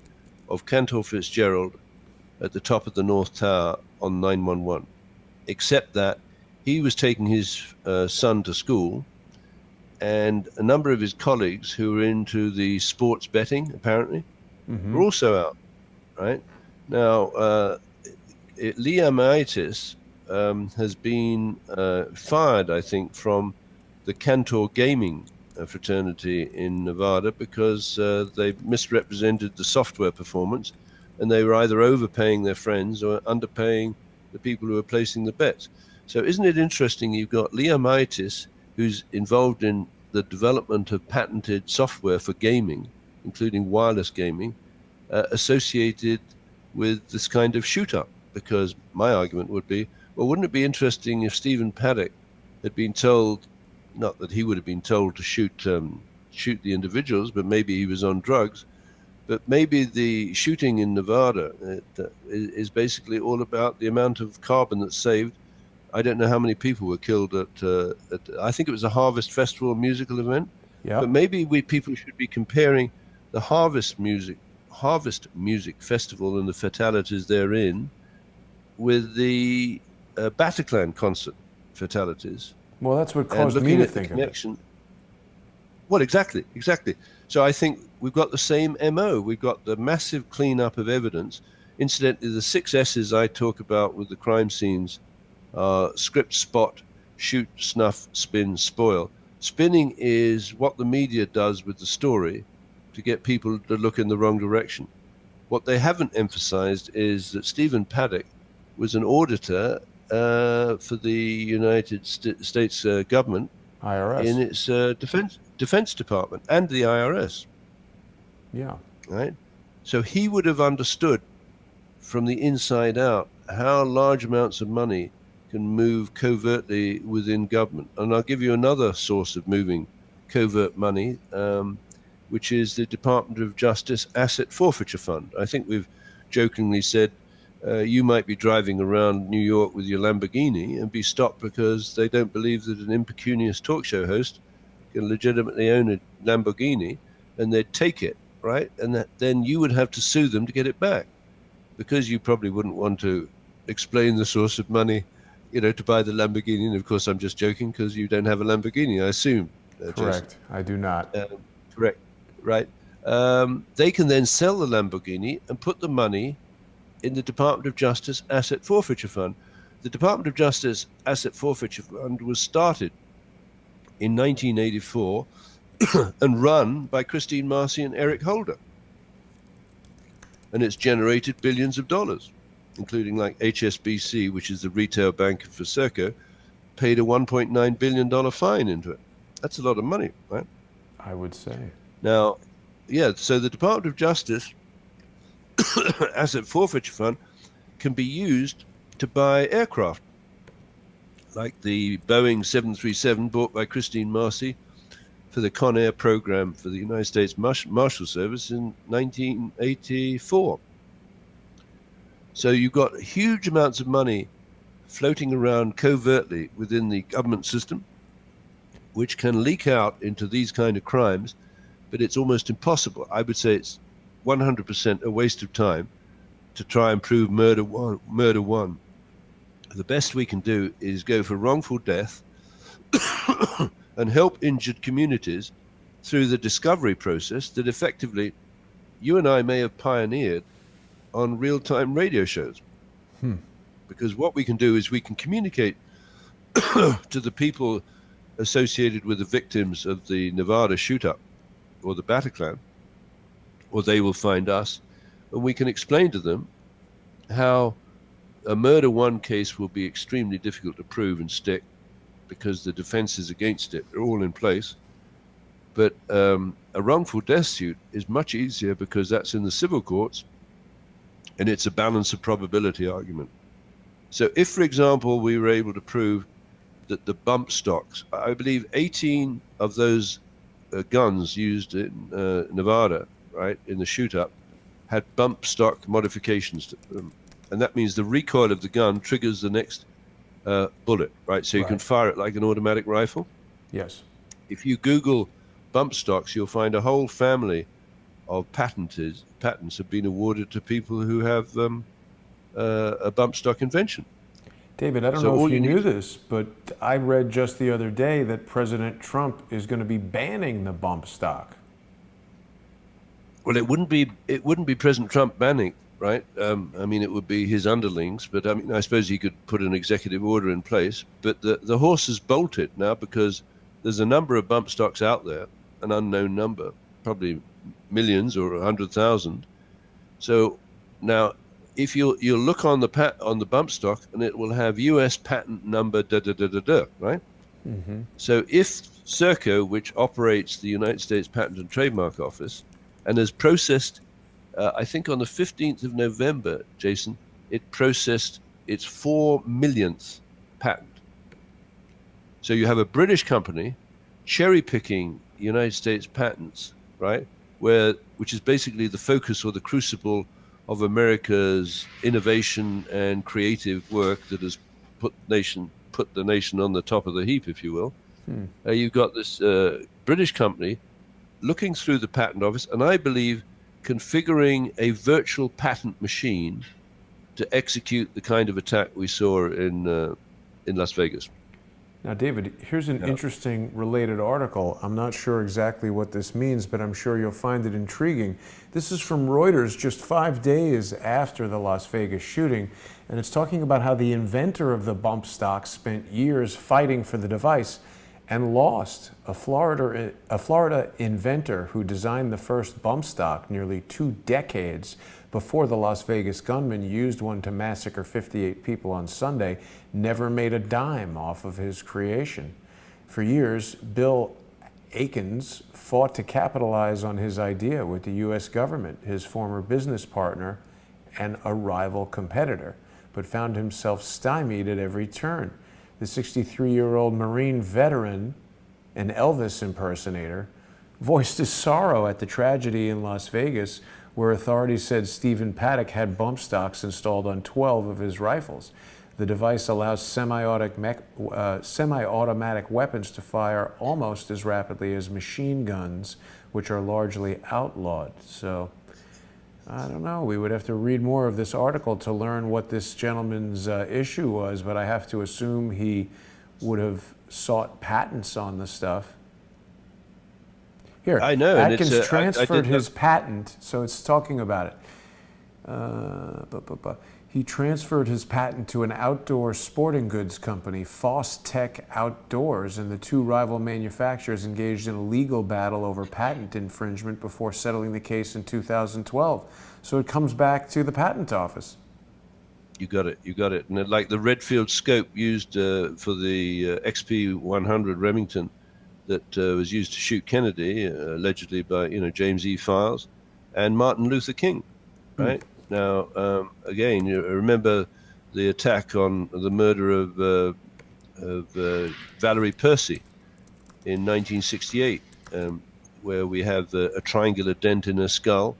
of Cantor Fitzgerald at the top of the North Tower on 911, except that he was taking his son to school, and a number of his colleagues who were into the sports betting, apparently, were also out, right? Now, Liamitis has been fired, I think, from the Cantor gaming fraternity in Nevada because they misrepresented the software performance, and they were either overpaying their friends or underpaying the people who were placing the bets. So isn't it interesting? You've got Liamitis, who's involved in the development of patented software for gaming, including wireless gaming, associated with this kind of shoot-up. Because my argument would be, well, wouldn't it be interesting if Stephen Paddock had been told, not that he would have been told to shoot the individuals, but maybe he was on drugs, but maybe the shooting in Nevada is basically all about the amount of carbon that's saved. I don't know how many people were killed at I think it was a Harvest Festival musical event. Yeah. But maybe people should be comparing the Harvest Music Festival and the fatalities therein with the Bataclan concert fatalities. Well, that's what caused me to think of it. Well, exactly. So I think we've got the same MO. We've got the massive cleanup of evidence. Incidentally, the 6 S's I talk about with the crime scenes are script, spot, shoot, snuff, spin, spoil. Spinning is what the media does with the story to get people to look in the wrong direction. What they haven't emphasized is that Stephen Paddock was an auditor for the United States government, IRS. in its defense department and the IRS. Yeah. Right. So he would have understood from the inside out how large amounts of money can move covertly within government. And I'll give you another source of moving covert money, which is the Department of Justice Asset Forfeiture Fund. I think we've jokingly said you might be driving around New York with your Lamborghini and be stopped because they don't believe that an impecunious talk show host can legitimately own a Lamborghini, and they'd take it, right? And then you would have to sue them to get it back, because you probably wouldn't want to explain the source of money, to buy the Lamborghini. And of course, I'm just joking, because you don't have a Lamborghini, I assume. Correct. Jason. I do not. Correct. Right. They can then sell the Lamborghini and put the money in the Department of Justice Asset Forfeiture Fund. The Department of Justice Asset Forfeiture Fund was started in 1984 and run by Christine Marcy and Eric Holder. And it's generated billions of dollars, including like HSBC, which is the retail bank for SERCO, paid a $1.9 billion fine into it. That's a lot of money, right? I would say. Now, yeah, so the Department of Justice Asset Forfeiture Fund can be used to buy aircraft, like the Boeing 737 bought by Christine Marcy for the Con Air program for the United States Marshal Service in 1984. So you've got huge amounts of money floating around covertly within the government system, which can leak out into these kind of crimes, but it's almost impossible. I would say it's 100% a waste of time to try and prove murder one. The best we can do is go for wrongful death and help injured communities through the discovery process that effectively you and I may have pioneered on real-time radio shows. Because what we can do is we can communicate to the people associated with the victims of the Nevada shoot-up or the Bataclan, or they will find us, and we can explain to them how a murder one case will be extremely difficult to prove and stick because the defenses against it are all in place. But a wrongful death suit is much easier because that's in the civil courts, and it's a balance of probability argument. So if, for example, we were able to prove that the bump stocks, I believe 18 of those guns used in Nevada, right, in the shoot-up, had bump stock modifications to them. And that means the recoil of the gun triggers the next bullet, right? So you can fire it like an automatic rifle. Yes. If you Google bump stocks, you'll find a whole family of patents have been awarded to people who have a bump stock invention. David, I don't know if you knew this, but I read just the other day that President Trump is going to be banning the bump stock. Well, it wouldn't be President Trump banning. right? I mean, it would be his underlings, but I mean, I suppose he could put an executive order in place. But the horse has bolted now because there's a number of bump stocks out there, an unknown number, probably millions or 100,000. So now, if you look on the bump stock, and it will have U.S. patent number da da da da da, right? Mm-hmm. So if SERCO, which operates the United States Patent and Trademark Office, and has processed, I think on the 15th of November, Jason, it processed its 4 millionth patent. So you have a British company cherry picking United States patents, right? Which is basically the focus or the crucible of America's innovation and creative work that has put the nation on the top of the heap, if you will. You've got this British company looking through the patent office, and I believe configuring a virtual patent machine to execute the kind of attack we saw in Las Vegas. Now, David, here's an interesting related article. I'm not sure exactly what this means, but I'm sure you'll find it intriguing. This is from Reuters just 5 days after the Las Vegas shooting, and it's talking about how the inventor of the bump stock spent years fighting for the device and lost. A Florida inventor who designed the first bump stock nearly 2 decades before the Las Vegas gunman used one to massacre 58 people on Sunday never made a dime off of his creation. For years, Bill Hawkins fought to capitalize on his idea with the U.S. government, his former business partner, and a rival competitor, but found himself stymied at every turn. The 63-year-old Marine veteran, an Elvis impersonator, voiced his sorrow at the tragedy in Las Vegas, where authorities said Stephen Paddock had bump stocks installed on 12 of his rifles. The device allows semi-automatic weapons to fire almost as rapidly as machine guns, which are largely outlawed. So, I don't know, we would have to read more of this article to learn what this gentleman's issue was, but I have to assume he would have sought patents on the stuff. Here, I know, Atkins and transferred his patent, so it's talking about it. He transferred his patent to an outdoor sporting goods company, Foss Tech Outdoors, and the 2 rival manufacturers engaged in a legal battle over patent infringement before settling the case in 2012. So it comes back to the patent office. You got it. And like the Redfield scope used for the XP-100 Remington that was used to shoot Kennedy, allegedly by James E. Files, and Martin Luther King, right? Now, again, you remember the attack on the murder of Valerie Percy in 1968, where we have a triangular dent in her skull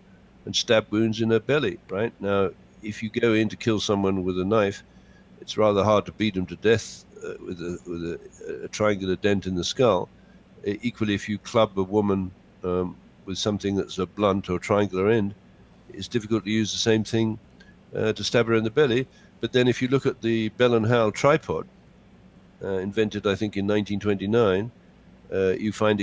and stab wounds in her belly, right? Now, if you go in to kill someone with a knife, it's rather hard to beat them to death with a triangular dent in the skull. Equally, if you club a woman with something that's a blunt or triangular end, it's difficult to use the same thing to stab her in the belly. But then if you look at the Bell and Howell tripod, invented, I think, in 1929, you find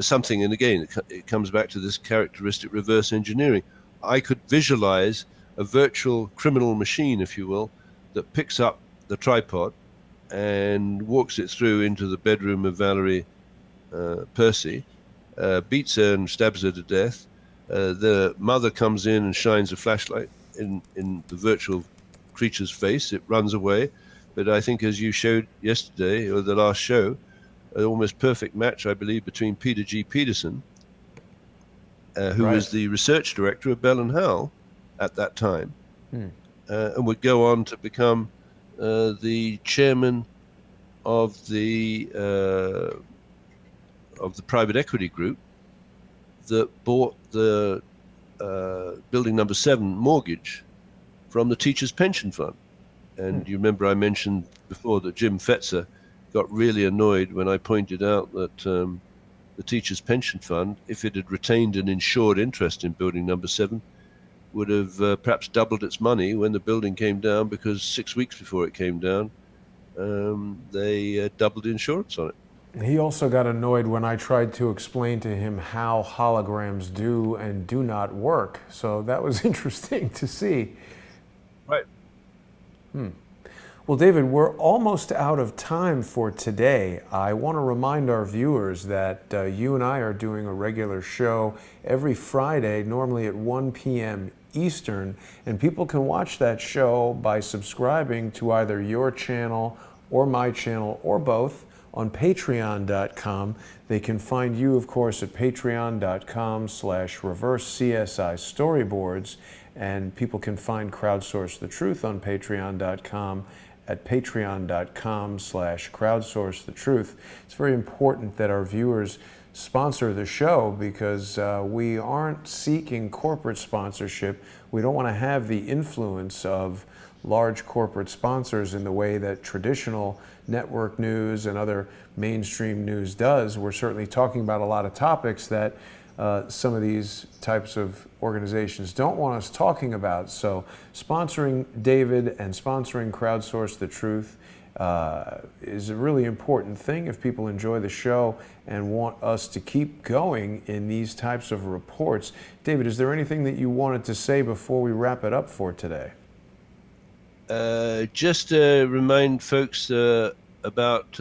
something, and again, it comes back to this characteristic reverse engineering. I could visualize a virtual criminal machine, if you will, that picks up the tripod and walks it through into the bedroom of Valerie Percy, beats her and stabs her to death. The mother comes in and shines a flashlight in the virtual creature's face. It runs away. But I think, as you showed yesterday, or the last show, an almost perfect match, I believe, between Peter G. Peterson, who was the research director of Bell and Howell at that time, and would go on to become the chairman of the private equity group that bought the building number 7 mortgage from the Teachers Pension Fund. And you remember I mentioned before that Jim Fetzer got really annoyed when I pointed out that the Teachers Pension Fund, if it had retained an insured interest in building number 7, would have perhaps doubled its money when the building came down, because 6 weeks before it came down, they doubled the insurance on it. He also got annoyed when I tried to explain to him how holograms do and do not work. So that was interesting to see. Right. Well, David, we're almost out of time for today. I want to remind our viewers that you and I are doing a regular show every Friday, normally at 1 p.m. Eastern, and people can watch that show by subscribing to either your channel or my channel or both on patreon.com. They can find you, of course, at patreon.com/reverse-CSI storyboards, and people can find Crowdsource the Truth on patreon.com at patreon.com/crowdsource the truth. It's very important that our viewers sponsor the show because we aren't seeking corporate sponsorship. We don't want to have the influence of large corporate sponsors in the way that traditional network news and other mainstream news does. We're certainly talking about a lot of topics that some of these types of organizations don't want us talking about. So sponsoring David and sponsoring Crowdsource the Truth is a really important thing if people enjoy the show and want us to keep going in these types of reports. David, is there anything that you wanted to say before we wrap it up for today? Just to remind folks about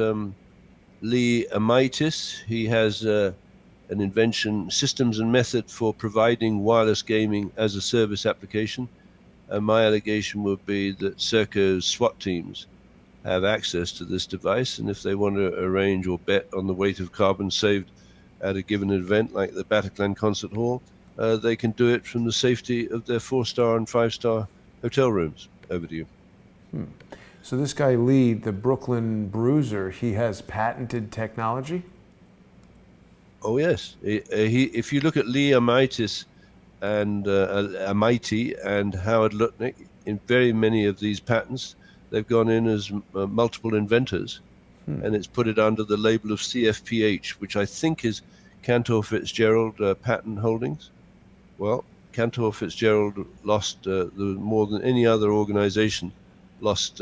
Lee Amaitis. He has an invention, systems and method for providing wireless gaming as a service application. My allegation would be that SERCO's SWAT teams have access to this device, and if they want to arrange or bet on the weight of carbon saved at a given event like the Bataclan Concert Hall, they can do it from the safety of their 4-star and 5-star hotel rooms. Over to you. So this guy Lee, the Brooklyn Bruiser, he has patented technology? Oh yes, if you look at Lee Amaitis and Amaiti and Howard Lutnick, in very many of these patents, they've gone in as multiple inventors, and it's put it under the label of CFPH, which I think is Cantor Fitzgerald Patent Holdings. Well, Cantor Fitzgerald lost more than any other organization, lost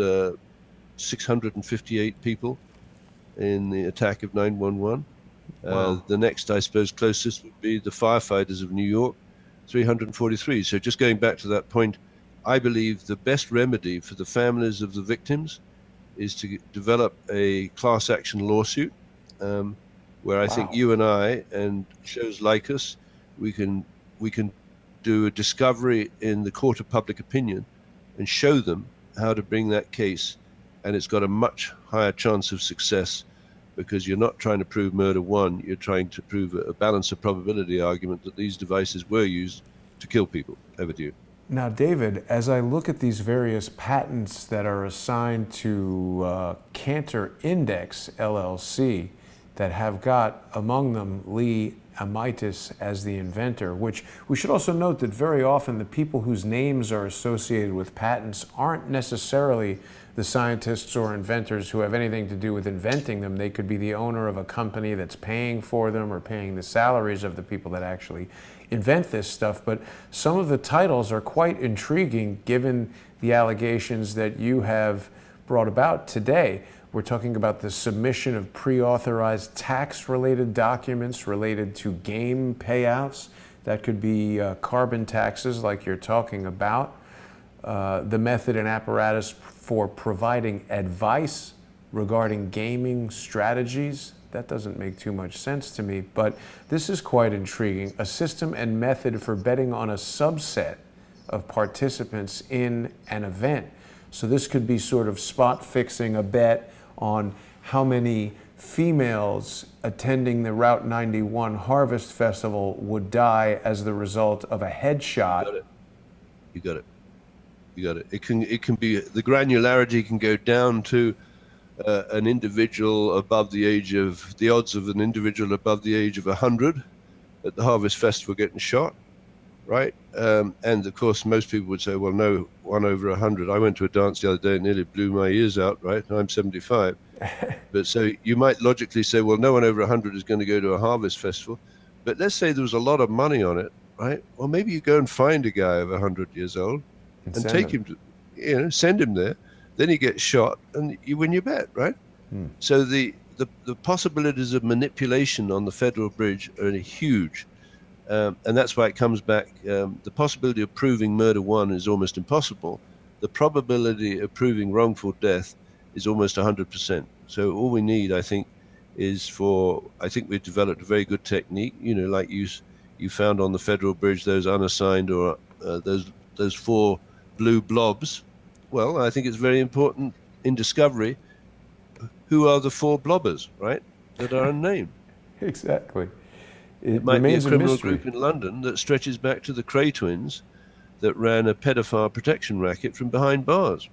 658 people in the attack of 9/11. Wow. The next, I suppose, closest would be the firefighters of New York, 343. So just going back to that point, I believe the best remedy for the families of the victims is to develop a class action lawsuit, where I think you and I and shows like us, we can do a discovery in the court of public opinion and show them how to bring that case, and it's got a much higher chance of success because you're not trying to prove murder one, you're trying to prove a balance of probability argument that these devices were used to kill people. Over to you. Now, David, as I look at these various patents that are assigned to Cantor Index LLC that have got among them Lee Amaitis as the inventor, which we should also note that very often the people whose names are associated with patents aren't necessarily the scientists or inventors who have anything to do with inventing them. They could be the owner of a company that's paying for them or paying the salaries of the people that actually invent this stuff. But some of the titles are quite intriguing given the allegations that you have brought about today. We're talking about the submission of pre-authorized tax-related documents related to game payouts. That could be carbon taxes like you're talking about. The method and apparatus for providing advice regarding gaming strategies. That doesn't make too much sense to me, but this is quite intriguing. A system and method for betting on a subset of participants in an event. So this could be sort of spot fixing a bet on how many females attending the Route 91 Harvest Festival would die as the result of a headshot. You got it. You got it. It can be, the granularity can go down to an individual above the age of, the odds of an individual above the age of 100 at the Harvest Festival getting shot, right? And of course, most people would say, well, no, 1 over 100. I went to a dance the other day and nearly blew my ears out, right? I'm 75. But so you might logically say, well, no 1 over 100 is going to go to a Harvest Festival. But let's say there was a lot of money on it, right? Well, maybe you go and find a guy over 100 years old and take him to, send him there. Then he gets shot and you win your bet, right? So the the possibilities of manipulation on the Federal Bridge are huge. And that's why it comes back. The possibility of proving murder one is almost impossible. The probability of proving wrongful death is almost 100%. So all we need, I think, I think we've developed a very good technique, like you found on the Federal Bridge, those unassigned or those 4 blue blobs. Well, I think it's very important in discovery, who are the 4 blobbers, right, that are unnamed. Exactly. It might be a criminal group in London that stretches back to the Cray twins that ran a pedophile protection racket from behind bars.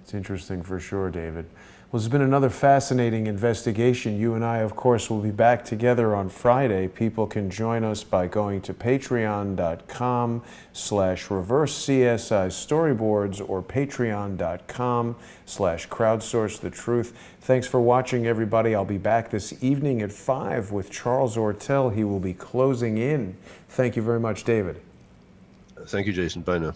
It's interesting for sure, David. Well, it's been another fascinating investigation. You and I, of course, will be back together on Friday. People can join us by going to patreon.com/reverse-CSI storyboards or patreon.com/crowdsource the truth. Thanks for watching, everybody. I'll be back this evening at 5 with Charles Ortel. He will be closing in. Thank you very much, David. Thank you, Jason. Bye now.